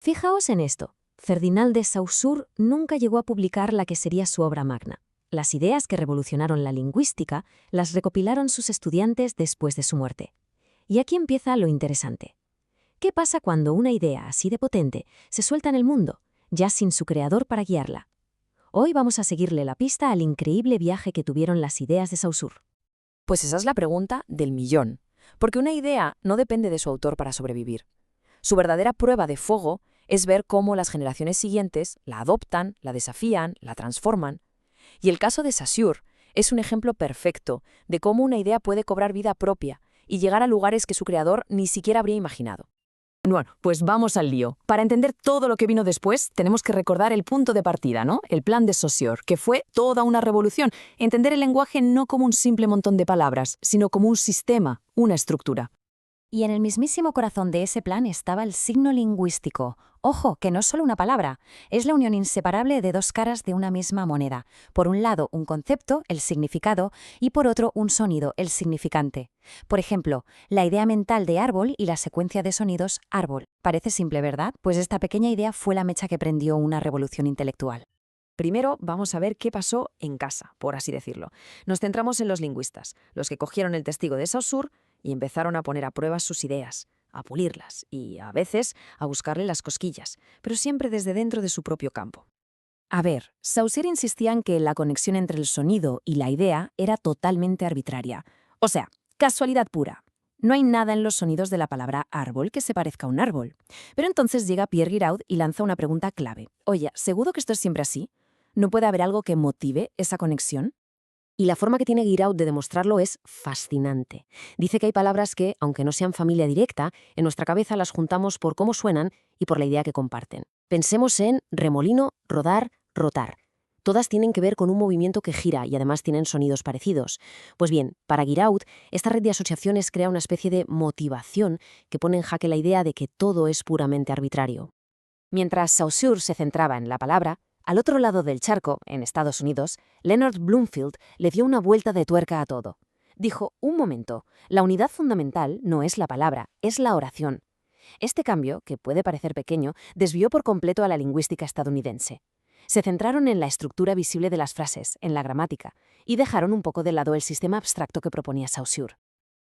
Fijaos en esto. Ferdinand de Saussure nunca llegó a publicar la que sería su obra magna. Las ideas que revolucionaron la lingüística las recopilaron sus estudiantes después de su muerte. Y aquí empieza lo interesante. ¿Qué pasa cuando una idea así de potente se suelta en el mundo, ya sin su creador para guiarla? Hoy vamos a seguirle la pista al increíble viaje que tuvieron las ideas de Saussure. Pues esa es la pregunta del millón, porque una idea no depende de su autor para sobrevivir. Su verdadera prueba de fuego es ver cómo las generaciones siguientes la adoptan, la desafían, la transforman. Y el caso de Saussure es un ejemplo perfecto de cómo una idea puede cobrar vida propia y llegar a lugares que su creador ni siquiera habría imaginado. Bueno, pues vamos al lío. Para entender todo lo que vino después, tenemos que recordar el punto de partida, ¿no? El plan de Saussure, que fue toda una revolución. Entender el lenguaje no como un simple montón de palabras, sino como un sistema, una estructura. Y en el mismísimo corazón de ese plan estaba el signo lingüístico. Ojo, que no es solo una palabra, es la unión inseparable de dos caras de una misma moneda. Por un lado, un concepto, el significado, y por otro, un sonido, el significante. Por ejemplo, la idea mental de árbol y la secuencia de sonidos árbol. Parece simple, ¿verdad? Pues esta pequeña idea fue la mecha que prendió una revolución intelectual. Primero vamos a ver qué pasó en casa, por así decirlo. Nos centramos en los lingüistas, los que cogieron el testigo de Saussure y empezaron a poner a prueba sus ideas, a pulirlas y, a veces, a buscarle las cosquillas, pero siempre desde dentro de su propio campo. A ver, Saussure insistía en que la conexión entre el sonido y la idea era totalmente arbitraria. O sea, casualidad pura. No hay nada en los sonidos de la palabra árbol que se parezca a un árbol. Pero entonces llega Pierre Giraud y lanza una pregunta clave. Oye, ¿seguro que esto es siempre así? ¿No puede haber algo que motive esa conexión? Y la forma que tiene Giraud de demostrarlo es fascinante. Dice que hay palabras que, aunque no sean familia directa, en nuestra cabeza las juntamos por cómo suenan y por la idea que comparten. Pensemos en remolino, rodar, rotar. Todas tienen que ver con un movimiento que gira y además tienen sonidos parecidos. Pues bien, para Giraud, esta red de asociaciones crea una especie de motivación que pone en jaque la idea de que todo es puramente arbitrario. Mientras Saussure se centraba en la palabra, al otro lado del charco, en Estados Unidos, Leonard Bloomfield le dio una vuelta de tuerca a todo. Dijo, un momento, la unidad fundamental no es la palabra, es la oración. Este cambio, que puede parecer pequeño, desvió por completo a la lingüística estadounidense. Se centraron en la estructura visible de las frases, en la gramática, y dejaron un poco de lado el sistema abstracto que proponía Saussure.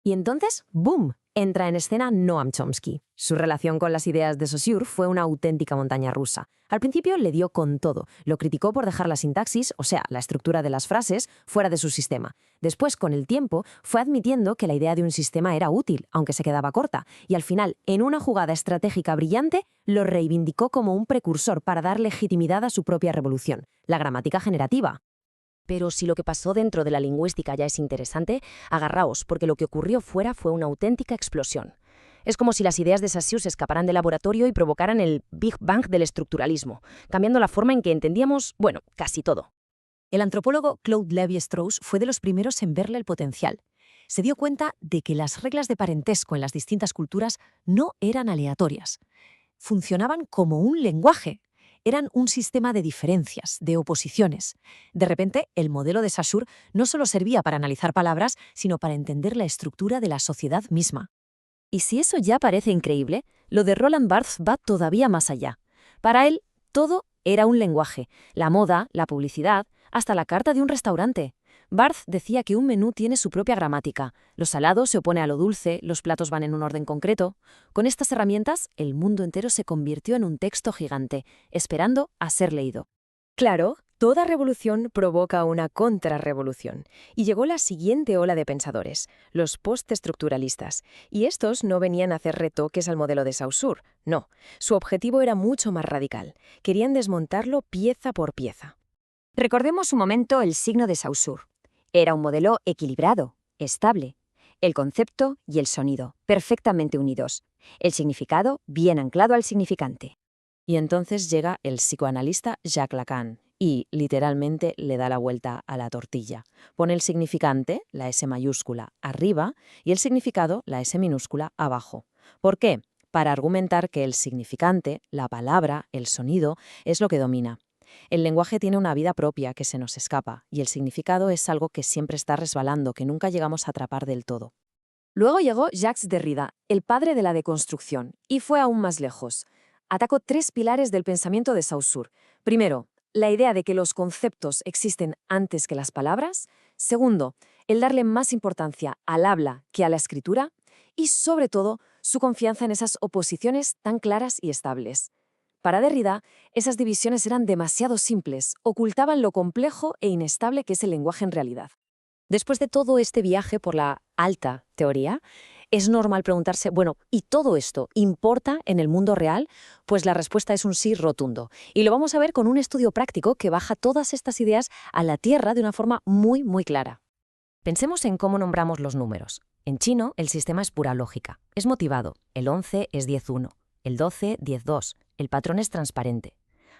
Y entonces, ¡boom!, entra en escena Noam Chomsky. Su relación con las ideas de Saussure fue una auténtica montaña rusa. Al principio le dio con todo. Lo criticó por dejar la sintaxis, o sea, la estructura de las frases, fuera de su sistema. Después, con el tiempo, fue admitiendo que la idea de un sistema era útil, aunque se quedaba corta. Y al final, en una jugada estratégica brillante, lo reivindicó como un precursor para dar legitimidad a su propia revolución, la gramática generativa. Pero si lo que pasó dentro de la lingüística ya es interesante, agarraos, porque lo que ocurrió fuera fue una auténtica explosión. Es como si las ideas de Saussure se escaparan del laboratorio y provocaran el Big Bang del estructuralismo, cambiando la forma en que entendíamos, bueno, casi todo. El antropólogo Claude Lévi-Strauss fue de los primeros en verle el potencial. Se dio cuenta de que las reglas de parentesco en las distintas culturas no eran aleatorias. Funcionaban como un lenguaje. Eran un sistema de diferencias, de oposiciones. De repente, el modelo de Saussure no solo servía para analizar palabras, sino para entender la estructura de la sociedad misma. Y si eso ya parece increíble, lo de Roland Barthes va todavía más allá. Para él, todo era un lenguaje. La moda, la publicidad, hasta la carta de un restaurante. Barthes decía que un menú tiene su propia gramática. Lo salado se opone a lo dulce, los platos van en un orden concreto. Con estas herramientas, el mundo entero se convirtió en un texto gigante, esperando a ser leído. Claro, toda revolución provoca una contrarrevolución, y llegó la siguiente ola de pensadores, los postestructuralistas, y estos no venían a hacer retoques al modelo de Saussure, no, su objetivo era mucho más radical, querían desmontarlo pieza por pieza. Recordemos un momento el signo de Saussure. Era un modelo equilibrado, estable. El concepto y el sonido, perfectamente unidos. El significado bien anclado al significante. Y entonces llega el psicoanalista Jacques Lacan y, literalmente, le da la vuelta a la tortilla. Pone el significante, la S mayúscula, arriba y el significado, la S minúscula, abajo. ¿Por qué? Para argumentar que el significante, la palabra, el sonido, es lo que domina. El lenguaje tiene una vida propia que se nos escapa, y el significado es algo que siempre está resbalando, que nunca llegamos a atrapar del todo. Luego llegó Jacques Derrida, el padre de la deconstrucción, y fue aún más lejos. atacó 3 pilares del pensamiento de Saussure. Primero, la idea de que los conceptos existen antes que las palabras. Segundo, el darle más importancia al habla que a la escritura. Y, sobre todo, su confianza en esas oposiciones tan claras y estables. Para Derrida, esas divisiones eran demasiado simples, ocultaban lo complejo e inestable que es el lenguaje en realidad. Después de todo este viaje por la alta teoría, es normal preguntarse, bueno, ¿y todo esto importa en el mundo real? Pues la respuesta es un sí rotundo. Y lo vamos a ver con un estudio práctico que baja todas estas ideas a la tierra de una forma muy, muy clara. Pensemos en cómo nombramos los números. En chino, el sistema es pura lógica. Es motivado. El 11 es 10-1, el 12, 10-2. El patrón es transparente.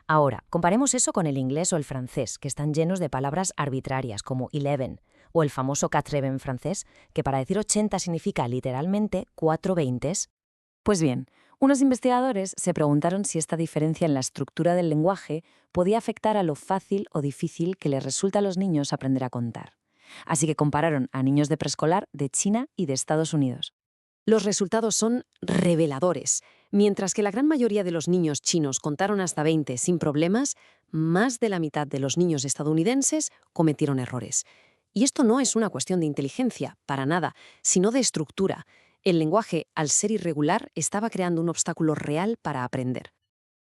Ahora, comparemos eso con el inglés o el francés, que están llenos de palabras arbitrarias como 11, o el famoso 80 francés, que para decir 80 significa literalmente 4 veintes. Pues bien, unos investigadores se preguntaron si esta diferencia en la estructura del lenguaje podía afectar a lo fácil o difícil que les resulta a los niños aprender a contar. Así que compararon a niños de preescolar de China y de Estados Unidos. Los resultados son reveladores. Mientras que la gran mayoría de los niños chinos contaron hasta 20 sin problemas, más de la mitad de los niños estadounidenses cometieron errores. Y esto no es una cuestión de inteligencia, para nada, sino de estructura. El lenguaje, al ser irregular, estaba creando un obstáculo real para aprender.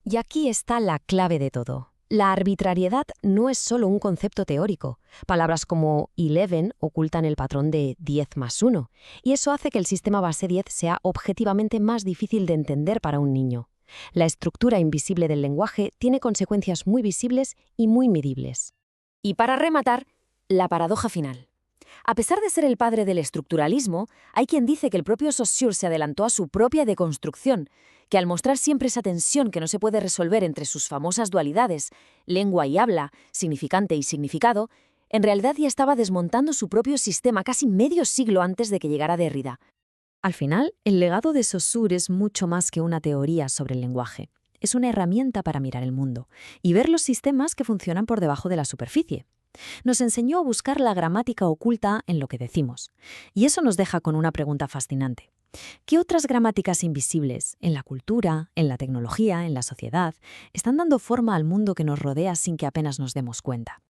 Y aquí está la clave de todo. La arbitrariedad no es solo un concepto teórico. Palabras como 11 ocultan el patrón de 10+1, y eso hace que el sistema base 10 sea objetivamente más difícil de entender para un niño. La estructura invisible del lenguaje tiene consecuencias muy visibles y muy medibles. Y para rematar, la paradoja final. A pesar de ser el padre del estructuralismo, hay quien dice que el propio Saussure se adelantó a su propia deconstrucción, que al mostrar siempre esa tensión que no se puede resolver entre sus famosas dualidades, lengua y habla, significante y significado, en realidad ya estaba desmontando su propio sistema casi medio siglo antes de que llegara Derrida. Al final, el legado de Saussure es mucho más que una teoría sobre el lenguaje. Es una herramienta para mirar el mundo y ver los sistemas que funcionan por debajo de la superficie. Nos enseñó a buscar la gramática oculta en lo que decimos. Y eso nos deja con una pregunta fascinante. ¿Qué otras gramáticas invisibles, en la cultura, en la tecnología, en la sociedad, están dando forma al mundo que nos rodea sin que apenas nos demos cuenta?